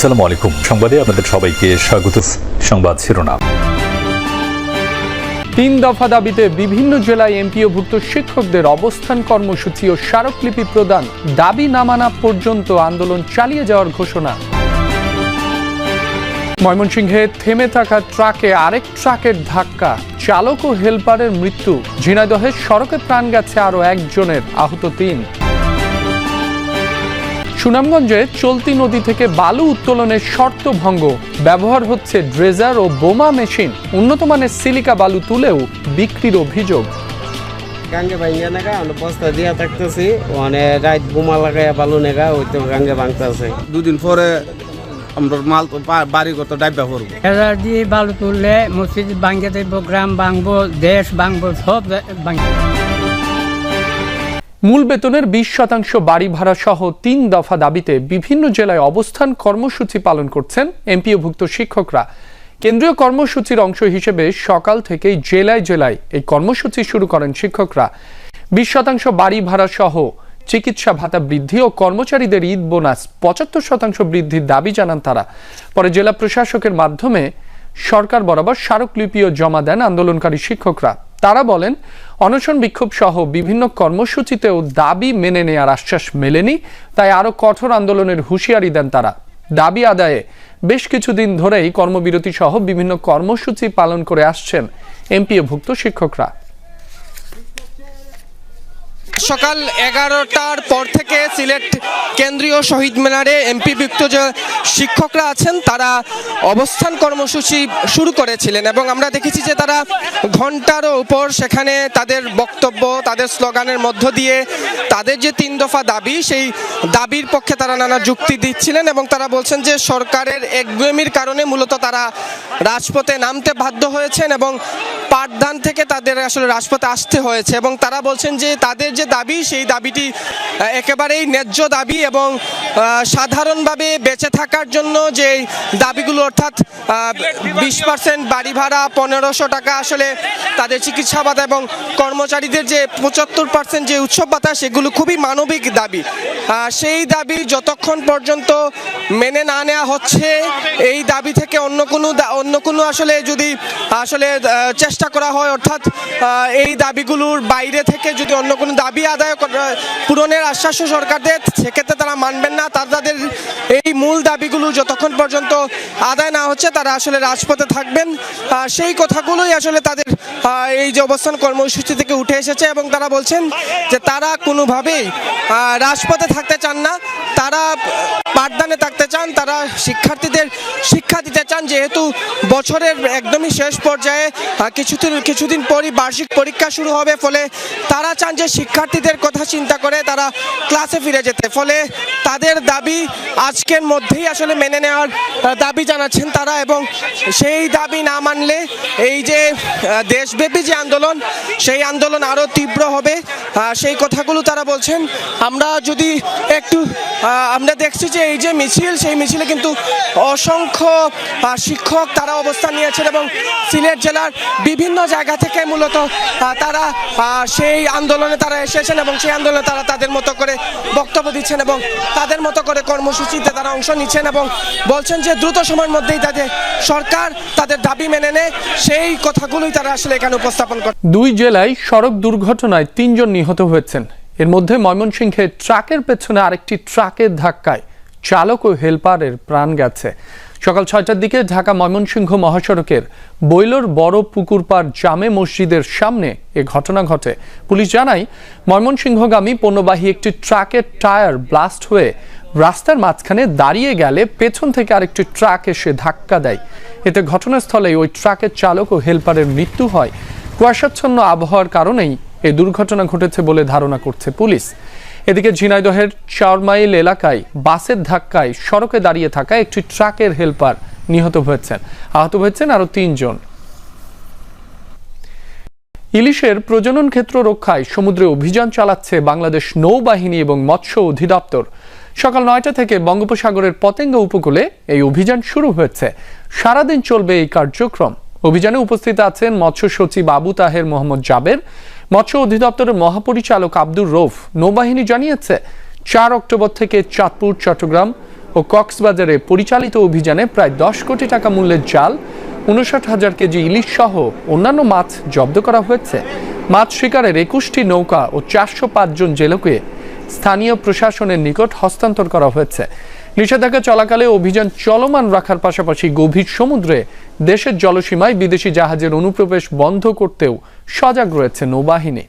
আসসালামু আলাইকুম। সংবাদে আপনাদের সবাইকে স্বাগত। সংবাদ শিরোনাম। 3 দফা দাবিতে বিভিন্ন জেলায় এমপিওভুক্ত শিক্ষকদের অবস্থান কর্মসূচি ও স্মারকলিপি প্রদান, দাবি না মানা পর্যন্ত আন্দোলন চালিয়ে যাওয়ার ঘোষণা। ময়মনসিংহে থেমে থাকা ট্রাকে আরেক ট্রাকের ধাক্কা, চালক ও হেলপারের মৃত্যু। ঝিনাইদহে সড়কে প্রাণ গেছে আরো একজনের, আহত 3। সুনামগঞ্জে চলতি নদী থেকে বালু উত্তোলনের শর্ত ভঙ্গ, ব্যবহার হচ্ছে ড্রেজার ও বোমা মেশিন। উন্নত মানের সিলিকা বালু তুলেও বিক্রির অভিযোগ। গাঙ্গে ভাঙ্গা নেগা বস্তা দিয়া থাকতেছি, মানে রাত বোমা লাগাইয়া বালু নেগা ওই তো গাঙ্গে ভাঙতেছে। দুদিন পরে আমরা মাল বাড়ি কত ডাইবা করবো। ড্রেজার দিয়ে বালু তুললে মসজিদ ভাঙ্গে দেবো, গ্রাম ভাঙবো, দেশ ভাঙবো, সব ভাঙবো। মূল বেতনের 20% বাড়ি ভাড়া সহ 3 দফা দাবিতে বিভিন্ন জেলায় অবস্থান কর্মসূচি পালন করছেন এমপিওভুক্ত শিক্ষকরা। কেন্দ্রীয় কর্মসূচির অংশ হিসেবে সকাল থেকেই জেলায় জেলায় এই কর্মসূচি শুরু করেন শিক্ষকরা। 20% বাড়ি ভাড়া সহ চিকিৎসা ভাতা বৃদ্ধি ও কর্মচারীদের ঈদ বোনাস 75% বৃদ্ধির দাবি জানান তারা। পরে জেলা প্রশাসকের মাধ্যমে সরকার বরাবর স্মারকলিপিও জমা দেন আন্দোলনকারী শিক্ষকরা। তারা বলেন, অনশন বিক্ষোভ সহ বিভিন্ন কর্মসূচিতেও দাবি মেনে নেওয়ার আশ্বাস মেলেনি, তাই আরো কঠোর আন্দোলনের হুঁশিয়ারি দেন তারা। দাবি আদায়ে বেশ কিছুদিন ধরেই কর্মবিরতি সহ বিভিন্ন কর্মসূচি পালন করে আসছেন এমপিওভুক্ত শিক্ষকরা। সকাল 11টার পর থেকে সিলেট কেন্দ্রীয় শহীদ মিনারে এমপিভুক্ত যে শিক্ষকরা আছেন তারা অবস্থান কর্মসূচি শুরু করেছিলেন এবং আমরা দেখেছি যে তারা ঘন্টারও উপর সেখানে তাদের বক্তব্য, তাদের স্লোগানের মধ্য দিয়ে তাদের যে 3 দফা দাবি, সেই দাবির পক্ষে তারা নানা যুক্তি দিচ্ছিলেন এবং তারা বলছেন যে সরকারের একগুঁয়েমির কারণে মূলত তারা রাজপথে নামতে বাধ্য হয়েছেন এবং পাঠদান থেকে তাদের আসলে রাজপথে আসতে হয়েছে এবং তারা বলছেন যে তাদের যে দাবি, সেই দাবিটি একেবারেই ন্যায্য দাবি এবং সাধারণভাবে বেঁচে থাকার জন্য যে দাবিগুলো, অর্থাৎ 20% বাড়ি ভাড়া, 1500 টাকা আসলে তাদের চিকিৎসা ভাতা এবং কর্মচারীদের যে 75% যে উৎসব ভাতা, সেগুলো খুবই মানবিক দাবি। সেই দাবি যতক্ষণ পর্যন্ত মেনে না নেওয়া হচ্ছে, এই দাবি থেকে অন্য কোনো আসলে যদি আসলে চেষ্টা করা হয়, অর্থাৎ এই দাবিগুলোর বাইরে থেকে যদি অন্য কোনো দাবি আদায় পূরণের আশ্বাস সরকার দেয়, সেক্ষেত্রে তারা মানবেন না। তাদের এই মূল দাবিগুলো যতক্ষণ পর্যন্ত আদায় না হচ্ছে তারা আসলে রাজপথে থাকবেন। সেই কথাগুলোই আসলে তাদের এই যে অবস্থান কর্মসূচি থেকে উঠে এসেছে এবং তারা বলছেন যে তারা কোনোভাবেই রাজপথে থাকতে চান না, তারা পাঠদানে থাকতে চান, তারা শিক্ষার্থীদের শিক্ষা দিতে চান। যেহেতু বছরের একদমই শেষ পর্যায়ে কিছুদিন পরই বার্ষিক পরীক্ষা শুরু হবে, ফলে তারা চান যে শিক্ষার্থীদের কথা চিন্তা করে তারা ক্লাসে ফিরে যেতে। ফলে তাদের দাবি আজকের মধ্যেই আসলে মেনে নেওয়ার দাবি জানাচ্ছেন তারা এবং সেই দাবি না মানলে এই যে দেশব্যাপী যে আন্দোলন, সেই আন্দোলন আরও তীব্র হবে, সেই কথাগুলো তারা বলছেন। আমরা যদি একটু আমরা দেখছি যে এই যে মিছিল, সেই মিছিলে কিন্তু অসংখ্য শিক্ষক তারা অবস্থান নিয়েছেন এবং সিলেট জেলার বিভিন্ন জায়গা থেকে মূলত তারা সেই আন্দোলনে তারা এসেছেন এবং সেই আন্দোলনে তারা তাদের মতো করে বক্তব্য দিচ্ছেন এবং তাদের মতো করে কর্মসূচিতে তারা অংশ নিচ্ছেন এবং বলছেন যে দ্রুত সময়ের মধ্যেই তাদের সরকার তাদের দাবি মেনে নেয়, সেই কথাগুলোই তারা আসলে এখানে উপস্থাপন করে। 2 জেলায় সড়ক দুর্ঘটনায় 3 জন নিহত হয়েছেন। এর মধ্যে ময়মনসিংহে ট্রাকের পেছনে আরেকটি ট্রাকের ধাক্কায় চালক ও হেলপারের প্রাণ গেছে। সকাল 6টার দিকে ঢাকা ময়মনসিংহ মহাসড়কের বৈলর বড় পুকুরপাড় জামে মসজিদের সামনে এ ঘটনা ঘটে। পুলিশ জানায়, ময়মনসিংহগামী পণ্যবাহী একটি ট্রাকের টায়ার ব্লাস্ট হয়ে রাস্তার মাঝখানে দাঁড়িয়ে গেলে পেছন থেকে আরেকটি ট্রাক এসে ধাক্কা দেয়। এতে ঘটনাস্থলে ওই ট্রাকের চালক ও হেলপারের মৃত্যু হয়। কুয়াশাচ্ছন্ন আবহাওয়ার কারণেই এই দুর্ঘটনা ঘটেছে বলে ধারণা করছে পুলিশ। এদিকে ঝিনাইদহের 4 মাইল এলাকায় বাসের ধাক্কায় সড়কে দাঁড়িয়ে থাকা একটি ট্রাকের হেলপার নিহত হয়েছেন, আহত হয়েছেন আরো 3 জন। ইলিশের প্রজনন ক্ষেত্র রক্ষায় সমুদ্রে অভিযান চালাচ্ছে বাংলাদেশ নৌবাহিনী এবং মৎস্য অধিদপ্তর। সকাল 9টা থেকে বঙ্গোপসাগরের পতেঙ্গা উপকূলে এই অভিযান শুরু হয়েছে। সারাদিন চলবে এই কার্যক্রম। অভিযানে উপস্থিত আছেন মৎস্য সচিব আবু তাহের মোহাম্মদ জাবের, মৎস্য অধিদপ্তরের মহাপরিচালক আব্দুর রৌফ। নৌবাহিনী জানিয়েছে 4 অক্টোবর থেকে চাঁদপুর, চট্টগ্রাম, ও কক্সবাজারে পরিচালিত অভিযানে প্রায় 10 কোটি টাকা মূল্যের জাল, 59,000 কেজি ইলিশ সহ অন্যান্য মাছ জব্দ করা হয়েছে। মাছ শিকারের 21টি নৌকা ও 405 জন জেলেকে স্থানীয় প্রশাসনের নিকট হস্তান্তর করা হয়েছে। নিষেধাজ্ঞা চলাকালে অভিযান চলমান রাখার পাশাপাশি গভীর সমুদ্রে দেশের জলসীমায় বিদেশি জাহাজের অনুপ্রবেশ বন্ধ করতেও সজাগ রয়েছে নৌবাহিনী।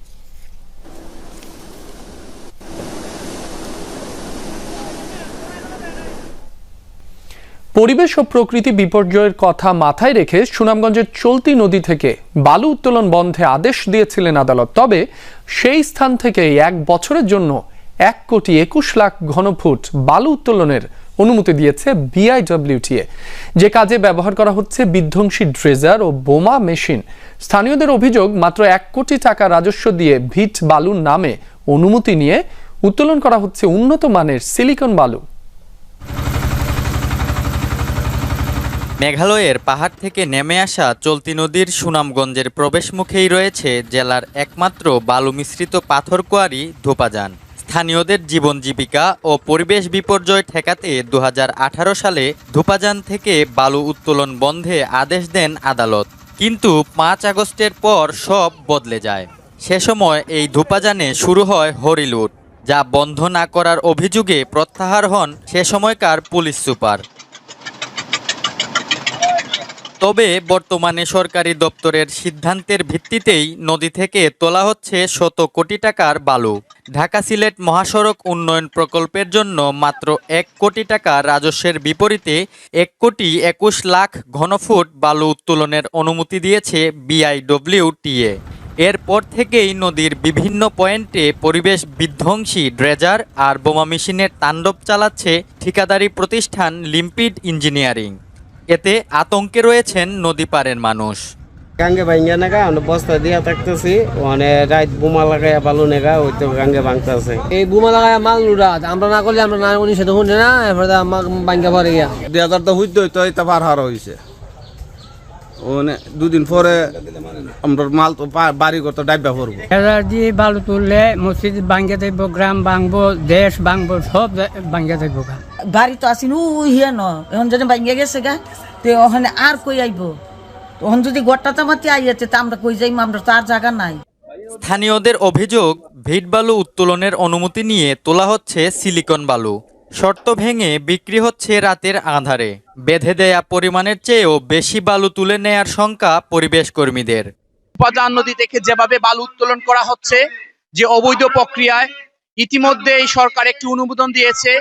পরিবেশ ও প্রকৃতি বিপর্যয়ের কথা মাথায় রেখে সুনামগঞ্জের চলতি নদী থেকে বালু উত্তোলন বন্ধে আদেশ দিয়েছিলেন আদালত। তবে সেই স্থান থেকে 1 বছরের জন্য 1,21,00,000 ঘনফুট বালু উত্তোলনের অনুমতি দিয়েছে বিআইডব্লিউটিএ, যে কাজে ব্যবহার করা হচ্ছে বিধ্বংসী ড্রেজার ও বোমা মেশিন। স্থানীয়দের অভিযোগ, মাত্র 1 কোটি টাকা রাজস্ব দিয়ে ভিট বালুর নামে অনুমতি নিয়ে উত্তোলন করা হচ্ছে উন্নত মানের সিলিকন বালু। মেঘালয়ের পাহাড় থেকে নেমে আসা চলতি নদীর সুনামগঞ্জের প্রবেশমুখেই রয়েছে জেলার একমাত্র বালু মিশ্রিত পাথর কোয়ারি ধোপাজান। স্থানীয়দের জীবন জীবিকা ও পরিবেশ বিপর্যয় ঠেকাতে 2018 সালে ধোপাজান থেকে বালু উত্তোলন বন্ধে আদেশ দেন আদালত। কিন্তু 5 আগস্টের পর সব বদলে যায়। সে সময় এই ধোপাজানে শুরু হয় হরিলুট, যা বন্ধ না করার অভিযোগে প্রত্যাহার হন সে সময়কার পুলিশ সুপার। তবে বর্তমানে সরকারি দপ্তরের সিদ্ধান্তের ভিত্তিতেই নদী থেকে তোলা হচ্ছে শত কোটি টাকার বালু। ঢাকা সিলেট মহাসড়ক উন্নয়ন প্রকল্পের জন্য মাত্র 1 কোটি টাকা রাজস্বের বিপরীতে 1,21,00,000 ঘনফুট বালু উত্তোলনের অনুমতি দিয়েছে বিআইডব্লিউটিএ। এরপর থেকেই নদীর বিভিন্ন পয়েন্টে পরিবেশ বিধ্বংসী ড্রেজার আর বোমা মেশিনের তাণ্ডব চালাচ্ছে ঠিকাদারি প্রতিষ্ঠান লিম্পিড ইঞ্জিনিয়ারিং। এতে আতঙ্কে রয়েছেন নদী পাড়ের মানুষ। গাঙ্গে ভাঙ্গা নাগা বস্তা দিয়া থাকতেছি, রাত বোমা লাগাইয়া বালু নেগা ওই তো গাঙ্গে ভাঙতেছে। এই বোমা লাগায় মাল লুড়া আমরা না করলে আমরা না উনি সেটা শুনে না, এরপরে ভাঙ্গা পরে গিয়া 2000 হইতে হইতো এটা পার হারা হয়েছে। 2 দিন পরে আমরা মাল তো বাড়ি করতে ডাইবা পড়বো। দিয়ে বালু তুললে মসজিদ ভাঙ্গে যাইব, গ্রাম ভাঙবো, দেশ ভাঙবো, সব ভাঙ্গে যাইব। বাড়ি তো আসিন হিয়া ন, এখন যদি ভাঙ্গে গেছে গা তো ওখানে আর কই আইব, তখন যদি গোটা তামাতি আইয়াছে তা আমরা কই যাইব, আমরা তো আর জায়গা নাই। স্থানীয়দের অভিযোগ, ভিট বালু উত্তোলনের অনুমতি নিয়ে তোলা হচ্ছে সিলিকন বালু। শর্ত ভেঙে বিক্রি হচ্ছে রাতের আঁধারে। বেঁধে দেয়া পরিমাণের চেয়েও বেশি বালু তুলে নেয়ার শঙ্কা পরিবেশ কর্মীদের। ধোপাজান নদী থেকে যেভাবে বালু উত্তোলন করা হচ্ছে, যে অবৈধ প্রক্রিয়ায়, ইতিমধ্যে এই সরকার একটি অনুমোদন দিয়েছে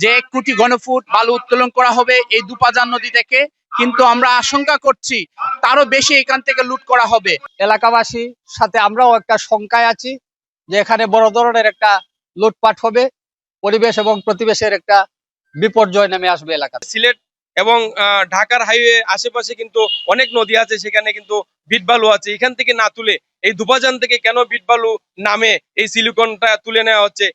যে 1 কোটি ঘনফুট বালু উত্তোলন করা হবে এই ধোপাজান নদী থেকে। কিন্তু আমরা আশঙ্কা করছি তারও বেশি এখান থেকে লুট করা হবে। এলাকাবাসীর সাথে আমরাও একটা শঙ্কায় আছি যে এখানে বড় ধরনের একটা লুটপাট হবে, পরিবেশ এবং প্রতিবেশের একটা বিপর্যয় নেমে আসবে এলাকাতে। সিলেট এবং ঢাকার হাইওয়ে আশেপাশে কিন্তু অনেক নদী আছে, সেখানে কিন্তু বিট বালু আছে। এখান থেকে না তুলে এই ধোপাজান থেকে কেন বিট বালু নামে এই সিলিকনটা তুলে নেওয়া হচ্ছে?